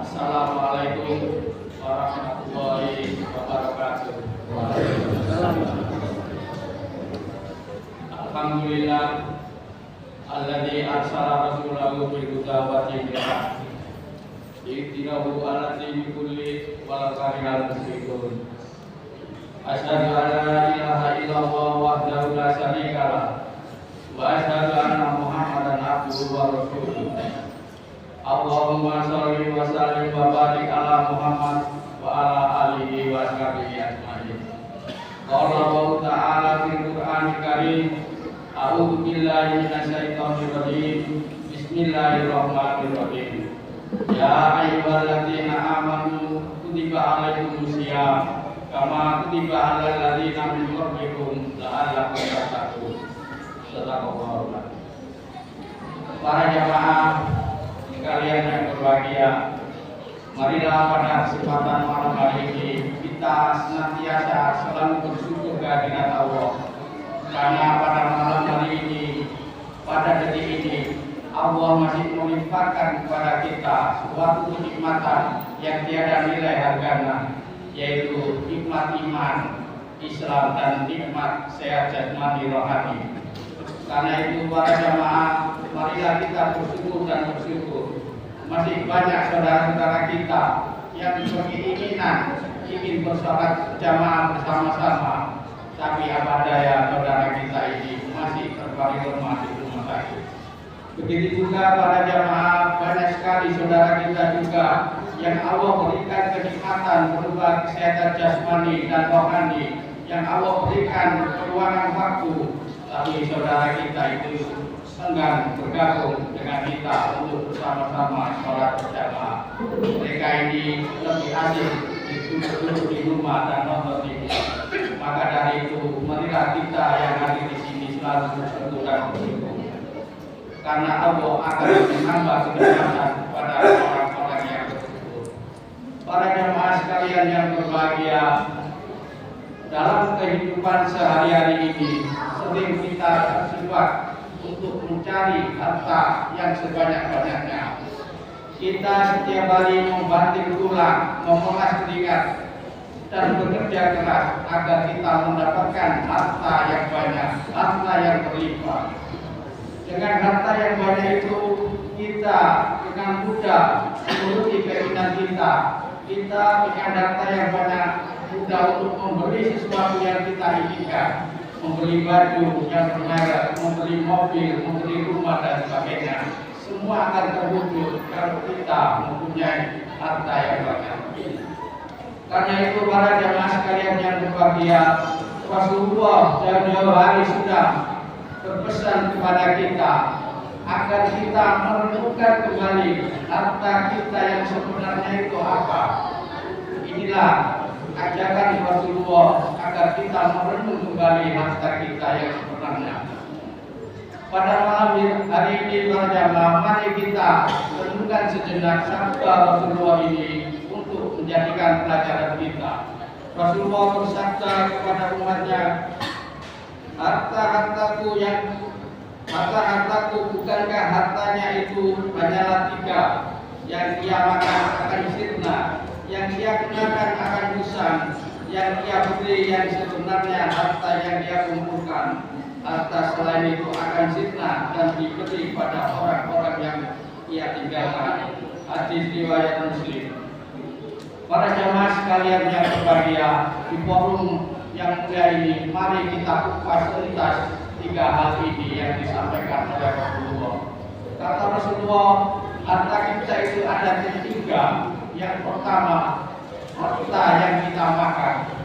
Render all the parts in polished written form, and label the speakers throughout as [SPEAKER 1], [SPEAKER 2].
[SPEAKER 1] Assalamualaikum warahmatullahi wabarakatuh. Alhamdulillah alladzi arsala rasulahu bil huda wa dinil haq liyudhhirahu 'ala dini kulli walau karihal musyrikun. Asyhadu an la ilaha illallah wahdahu la syarika lah wa asyhadu anna Muhammadan abduhu wa rasuluh. Allahumma sholli wa sallim wa barik ala Muhammad wa ala alihi wa sahbihi ajmain. Qala Allah ta'ala fil Qur'anil Karim, a'udzu billahi minasyaitonir rajim. Bismillahirrahmanirrahim. Ya ayyuhalladzina amanu kutiba alaikumus syiyam kama kutiba alal ladzina min qablikum la'allakum tattaqun. Sadaqallahu. Para jamaah sekalian yang berbahagia, marilah pada kesempatan malam hari ini kita senantiasa selalu bersyukur kehadirat Allah, karena pada malam hari ini, pada detik ini, Allah masih melimpahkan kepada kita suatu kenikmatan yang tiada nilai harganya, yaitu nikmat iman, Islam, dan nikmat sehat jasmani rohani. Karena itu para jamaah, marilah kita bersyukur dan bersyukur. Masih banyak saudara-saudara kita yang berkeinginan ingin bersalat jamaah bersama-sama, tapi apa daya saudara kita ini masih terbaring lemah di rumah sakit. Begitu juga para jamaah, banyak sekali saudara kita juga yang Allah berikan kenikmatan berupa kesehatan jasmani dan rohani, yang Allah berikan peluangan waktu, tapi saudara kita itu enggan bergabung dengan kita untuk bersama-sama sholat berjamaah. Mereka ini lebih asik duduk di rumah dan nonton TV. Maka dari itu, marilah kita yang hadir di sini selalu bersyukur dan bersyukur, karena Allah akan menambah kenikmatan kepada orang-orang yang bersyukur. Para jamaah sekalian yang berbahagia, dalam kehidupan sehari-hari ini sering kita bersifat untuk mencari harta yang sebanyak-banyaknya. Kita setiap hari membanting tulang, memelas keringat, dan bekerja keras agar kita mendapatkan harta yang banyak, harta yang berlimpah. Dengan harta yang banyak itu, kita dengan mudah menuruti keinginan kita. Kita dengan harta yang banyak mudah untuk membeli sesuatu yang kita inginkan, membeli baju yang bermerek, membeli mobil, membeli rumah dan sebagainya. Semua akan terwujud kalau kita mempunyai harta yang banyak. Karena itu para jamaah sekalian yang berbahagia, Rasulullah jauh-jauh hari sudah berpesan kepada kita agar kita merenungkan kembali harta kita yang sebenarnya itu apa. Inilah ajakan Rasulullah agar kita merenung kembali harta kita yang sebenarnya. Pada malam hari ini para jamaah, mari kita renungkan sejenak sabda Rasulullah ini untuk menjadikan pelajaran kita. Rasulullah bersabda kepada umatnya, harta-hartaku bukankah hartanya itu hanyalah 3, yang ia makan akan sirna, yang dia kenakan akan usang, yang dia beli yang sebenarnya harta yang dia kumpulkan. Harta selain itu akan sirna dan diberi pada orang-orang yang ia tinggalkan. Hadis riwayat Muslim. Para jamaah sekalian yang berbahagia, di forum yang mulia ini, mari kita kupas tuntas 3 hal ini yang disampaikan oleh Rasulullah. Kata Rasulullah, harta kita itu ada 3. Yang pertama, harta yang kita makan.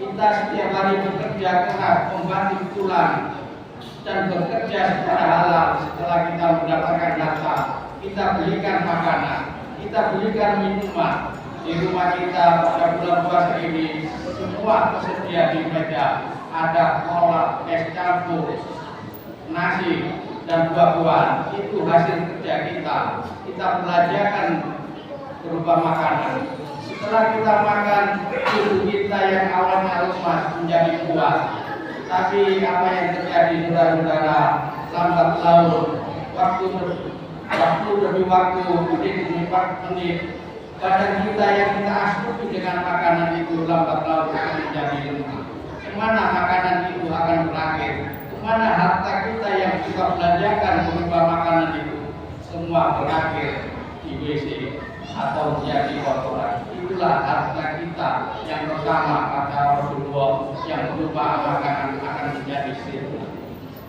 [SPEAKER 1] Kita setiap hari bekerja keras, membanting tulang, dan bekerja secara halal. Setelah kita mendapatkan harta, kita belikan makanan, kita belikan minuman. Di rumah kita pada bulan puasa ini, semua tersedia di meja. Ada kolak, es campur, nasi, dan buah-buahan. Itu hasil kerja kita. Kita belanjakan berupa makanan. Setelah kita makan, tubuh kita yang awalnya lemas menjadi kuat. Tapi apa yang terjadi saudara-saudara, lambat laun, waktu demi waktu, menit demi menit, Badan kita yang kita asupi dengan makanan itu lambat laun akan menjadi lemah. Kemana makanan itu akan berakhir? Kemana harta kita yang kita belanjakan berupa makanan itu semua berakhir di WC atau menjadi kotoran. Itulah harta kita yang pertama kata Rasulullah yang berupa makanan akan menjadi sirna.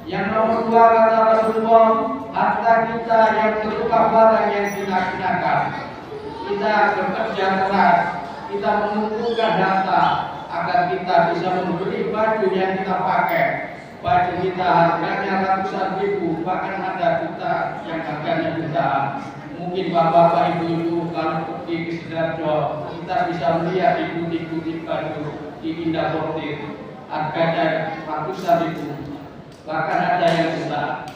[SPEAKER 1] Yang nomor dua kata Rasulullah, harta kita yang berupa barang yang kita gunakan. Kita bekerja keras, kita mengumpulkan harta agar kita bisa membeli baju yang kita pakai. Baju kita harganya ratusan ribu, bahkan ada kita yang harganya jutaan. Mungkin bapak-bapak ibu-ibu kalau pergi ke Sidoarjo, kita bisa melihat di butik-butik baju di Indah Sortir, harganya ratusan ribu, bahkan ada yang jutaan.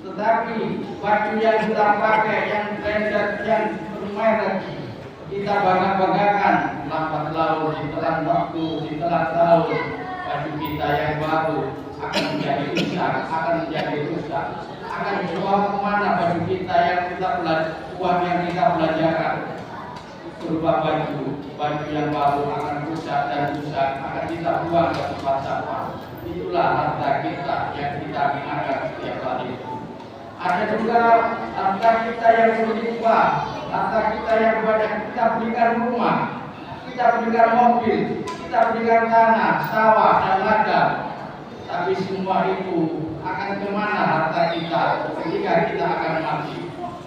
[SPEAKER 1] Tetapi baju yang kita pakai, yang branded, yang bermerek, kita bangga-banggakan, lambat laun ditelan waktu, ditelan tahun, baju kita yang baru akan menjadi rusak, akan dijual kemana baju kita yang kita uang yang kita belanjakan berupa baju yang baru akan rusak dan akan kita buang ke tempat sampah. Itulah harta kita yang kita gunakan setiap hari. Ada juga harta kita yang berlimpah, harta kita yang banyak. Kita belikan rumah, kita belikan mobil, kita belikan tanah, sawah dan ladang. Tapi semua itu akan kemana harta kita ketika kita akan mati?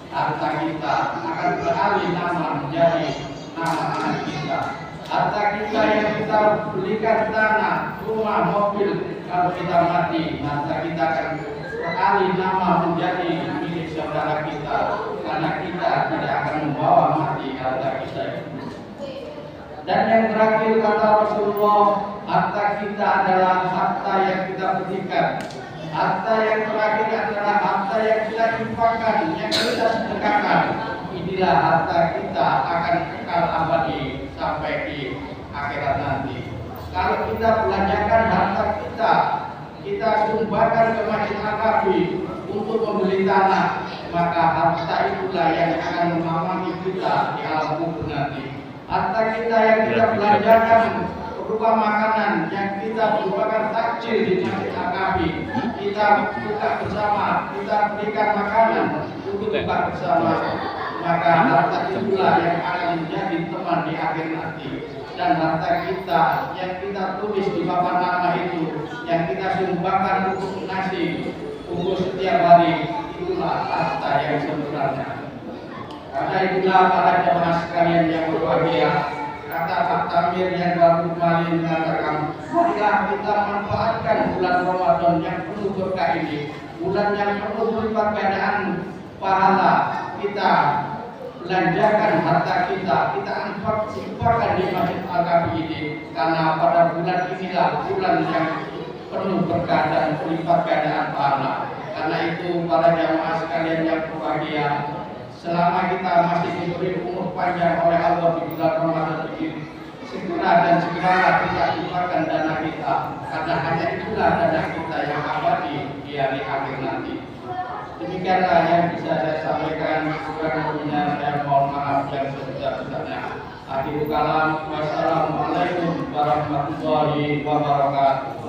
[SPEAKER 1] Harta kita akan beralih nama menjadi nama anak kita. Harta kita yang kita belikan tanah, rumah, mobil, kalau kita mati, harta kita akan beralih nama menjadi milik saudara kita, karena kita tidak akan membawa mati harta kita itu. Dan yang terakhir kata Rasulullah, harta kita adalah harta yang kita berikan. Harta yang terakhir adalah harta yang kita infakkan, yang kita sedekahkan. Inilah harta kita akan kekal abadi sampai di akhirat nanti. Kalau kita belanjakan harta kita sumbangkan ke Masjid Al-Kafi untuk membeli tanah, maka harta itulah yang akan menamangi kita di alam kubur nanti. Harta kita yang kita belanjakan berupa makanan yang kita merupakan takjil di Masjid Al-Kafi, kita buka bersama, kita berikan makanan untuk buka bersama, maka harta itulah yang akan menjadi teman di akhir nanti. Dan harta kita yang kita tulis di papan nama itu, yang kita sumbangkan untuk nasi untuk setiap hari, itulah harta yang sebenarnya. Karena itulah para jemaah sekalian yang berbahagia, kata Pak Tamir yang baru kembali mengatakan, marilah kita manfaatkan bulan Ramadan yang penuh berkah ini, bulan yang penuh berlipat gandaan pahala. Kita belanjakan harta kita infakkan di Masjid Al-Kafi ini, karena pada bulan inilah bulan yang penuh berkah dan berlipat gandaan pahala. Karena itu para jemaah sekalian yang berbahagia, selama kita masih diberi umur panjang oleh Allah di bulan Ramadan ini, segera kita infakkan dana kita, karena hanya itulah dana kita yang abadi di hari akhir nanti. Demikianlah yang bisa saya sampaikan. Kurang lebihnya saya mohon maaf yang sebesar-besarnya. Akhirul kalam, wassalamualaikum warahmatullahi wabarakatuh.